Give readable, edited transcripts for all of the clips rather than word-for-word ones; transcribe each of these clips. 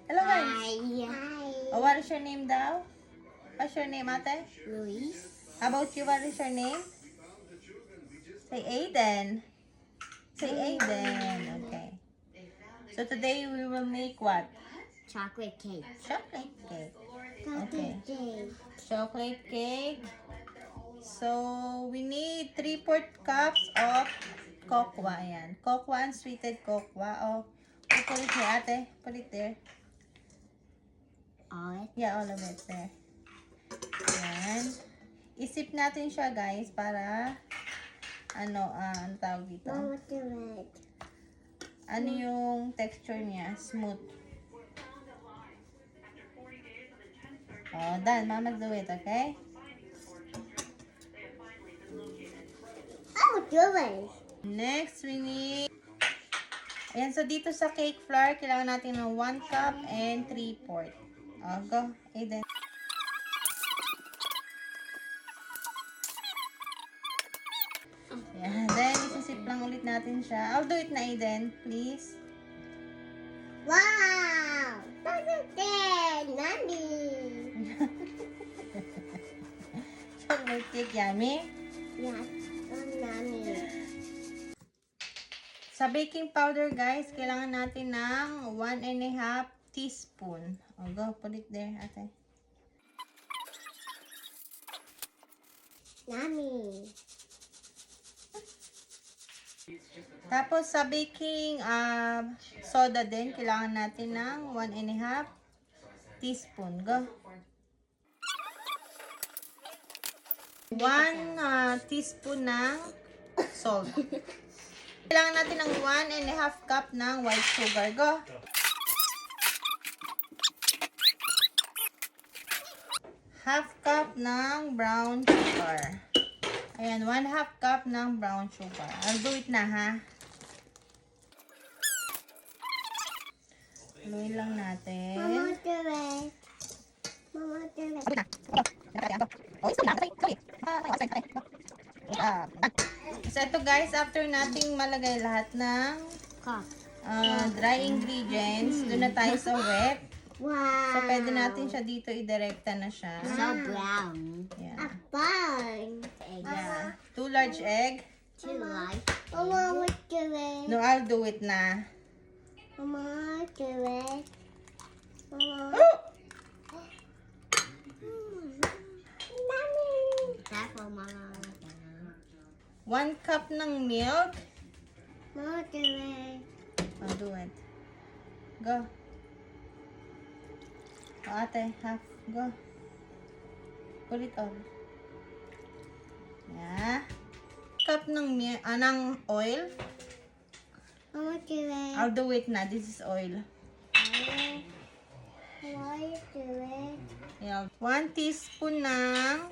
Hello guys. Hi. Oh, what is your name daw? What's your name, ate? Luis. How about you? What is your name? Say Aiden. Say Aiden. Okay. So today we will make what? Chocolate cake. Chocolate cake. Chocolate cake. Chocolate cake. So we need 3/4 cups of cocoa. Ayan. Cocoa, unsweetened cocoa. Oh, you put it here, ate. Put it there. All it. Yeah, all of it there. Ayan. Isip natin siya, guys, para ano tawag dito? Mama, do it. Ano yung texture niya? Smooth. Oh, done. Mama do it, okay? I will do it. Next, we need... Ayan, so dito sa cake flour, kailangan natin ng 1 cup and 3/4. Oh, go. Aiden. Ayan. Then, isisip lang ulit natin siya. I'll do it na, Aiden. Please. Wow! Chocolate cake. Nanny. Chocolate cake, yummy. Yes. Nanny. Sa baking powder, guys, kailangan natin ng 1½ teaspoon. Oh, go. Put it there, ate. Nanny. Tapos, sa baking soda din, kailangan natin ng 1½ teaspoon. Go. 1 teaspoon ng salt. Kailangan natin ng 1½ cup ng white sugar. Go. Half cup ng brown sugar. Ayan, 1/2 cup ng brown sugar. I'll do it na, ha? Haluin lang natin. Mama, do it. Mama, do it. So, ito guys, after nating malagay lahat ng Cup. dry ingredients, doon na tayo sa wet. Wow. So, pwede natin siya dito i-directa na siya. So brown. Yeah. A bun. Yeah. 2 large egg. Too light. Mama, what do it? No, I'll do it na. Mama, do it. Mama. Oh! That's what Mama. 1 cup ng milk. Mama, do it. I'll do it. Go. O, ate, half. Go. Put it on. Yeah. Cup ng ng oil. Mama, do it. I'll do it na. This is oil. Why do it? Yeah. 1 teaspoon ng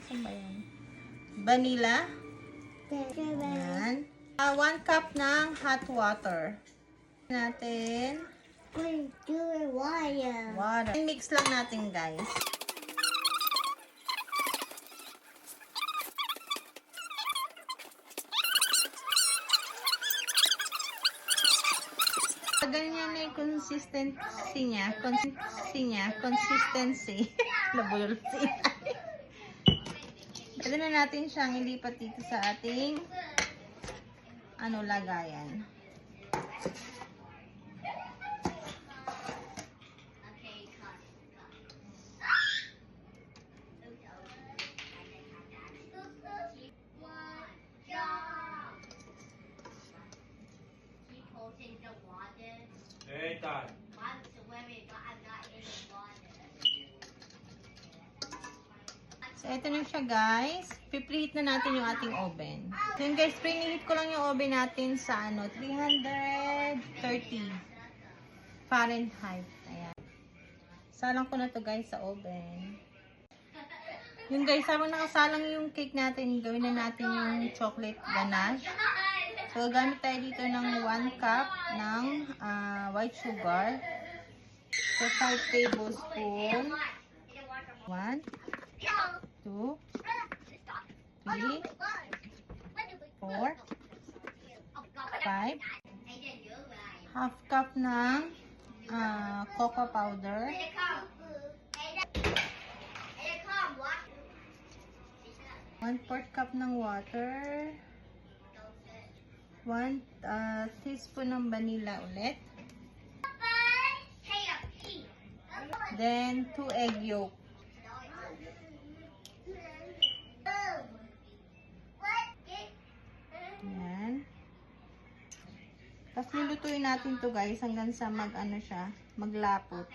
saan ba yan? Vanilla. Do it. Yan. 1 cup ng hot water. Natin. Wait, do it water. Water. Mix lang natin, guys. Ganyan na yung consistency niya. Consistency. Nabulol si Pwede na natin siyang ilipat dito sa ating lagayan. Hey, Todd. So, ito na siya, guys. Pipreheat na natin yung ating oven. So, yun, guys, preheat ko lang yung oven natin sa 330 Fahrenheit. Ayan. Salang ko na to, guys, sa oven. Yun, guys, habang nakasalang yung cake natin, gawin na natin yung chocolate ganache. So, gamit tayo dito ng 1 cup ng white sugar. So, 5 tablespoon. 1, 2, 3, 4, 5, half cup ng cocoa powder. 1/4 cup ng water. 1 teaspoon ng vanilla ulit. Then, 2 egg yolk. Yan. Tapos lulutuin natin to guys hanggang sa maglapot.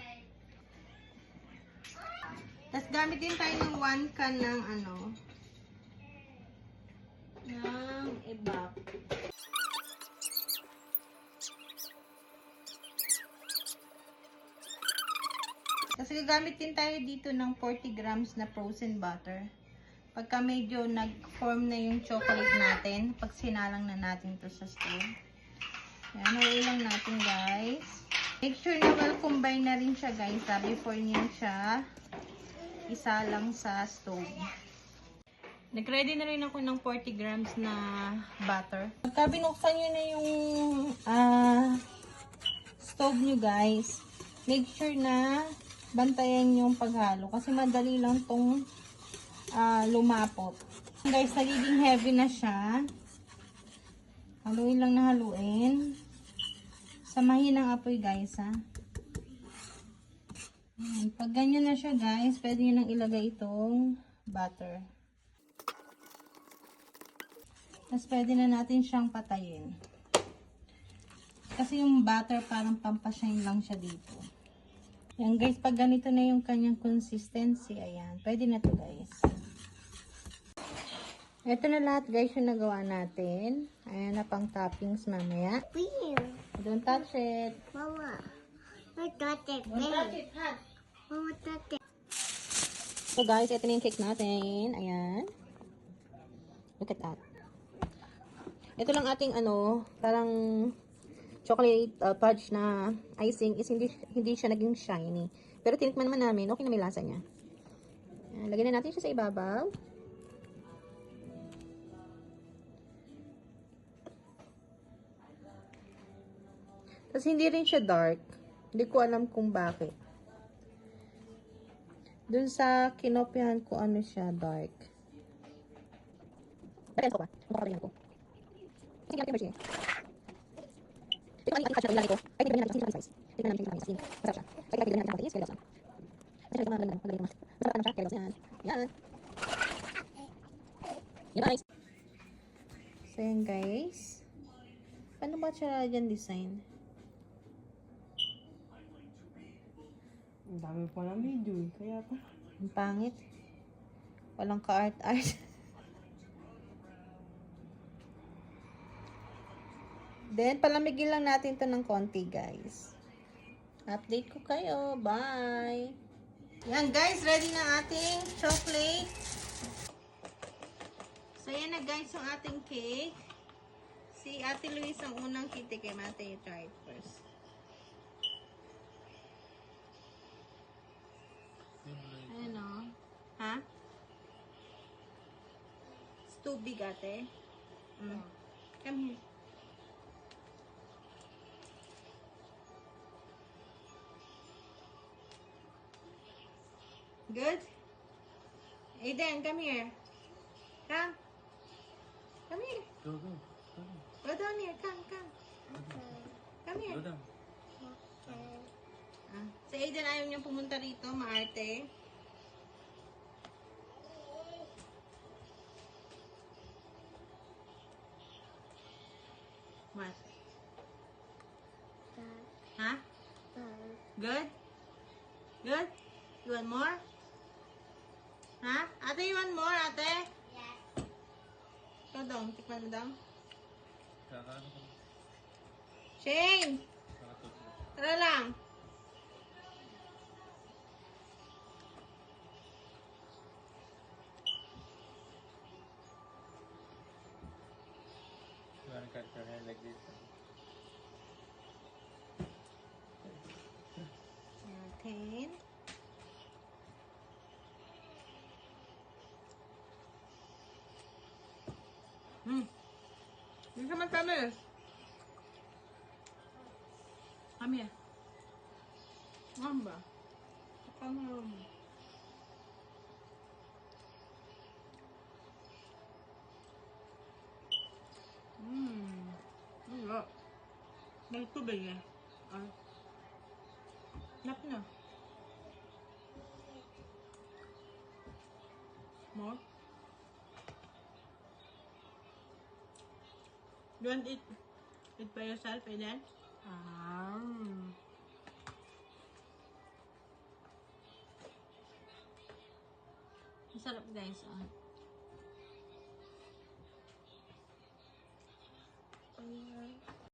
Tapos gamit din tayo ng 1 can ng ng ebap. Kasi gagamit din tayo dito ng 40 grams na frozen butter. Pagka medyo nag-form na yung chocolate natin, pag sinalang na natin to sa stove. Yan, haluin lang natin guys. Make sure na well combine na rin siya guys, before niyo siya isalang sa stove. Nag-ready na rin ako ng 40 grams na butter. Pagka binuksan nyo na yung stove nyo guys, make sure na bantayan yung paghalo kasi madali lang tong lumapot. Guys, nagiging heavy na siya. Haluin lang na haluin. Samahin ang apoy guys ha. Pag ganyan na siya guys, pwede nyo nang ilagay itong butter. Tapos pwede na natin siyang patayin. Kasi yung butter parang pampashine lang siya dito. Yan guys, pag ganito na yung kanyang consistency, ayan, pwede na to guys. Ito na lahat guys yung nagawa natin. Ayan na pang toppings mamaya. Don't touch it. Mama, I touch it. Don't touch it, ha? Mama, touch it. So guys, ito na yung cake natin. Ayan. Look at that. Ito lang ating parang chocolate fudge na icing is hindi siya naging shiny. Pero tinikman naman namin, okay na may lasa niya. Ayan, lagyan na natin siya sa ibabaw. Tapos hindi rin siya dark. Hindi ko alam kung bakit. Dun sa kinopyahan ko siya dark. Bakit ko ba? Ang pakalagyan ko. Sige, lagyan mo siya. Ito ang ating patch na ilalagay ko. Ay, hindi namin natin size. Tignan namin siya size. Masarap siya. Ay, lagyan natin ang konti. Kaya lawsan. Ay, siya maganda. Maglagay naman. Masarap siya. Kaya lawsan yan. Yan. Yan guys. So yan guys. Paano ba siya dyan design? Ang dami pa ng video eh. Kaya pa. Ang pangit. Walang ka-art-art. Then, palamigin lang natin to ng konti, guys. Update ko kayo. Bye! Yan, guys. Ready na ating chocolate. So, yan na, guys, yung ating cake. Si Ate Luis ang unang titikim. Ate, you try it first. Ayan o. Ha? It's too big, ate. Come here. Good? Aiden, come here. Come. Come here. Go. Go down here. Come. Come here. down. Si Aiden ayaw niyang pumunta rito, maarte. What? Ha? Good? Good? You want more? Ha? Ate, you want more, ate? Yes. Ikaw daw, tikman mo daw. Shane! Tara lang. You want to cut your hair like this? Natin. Hindi ka matamis. Come here. Mamba. Come on. Wala. May tubig eh. Ay. Nap na. More? You want it? Eat by yourself, Aiden? Masarap guys.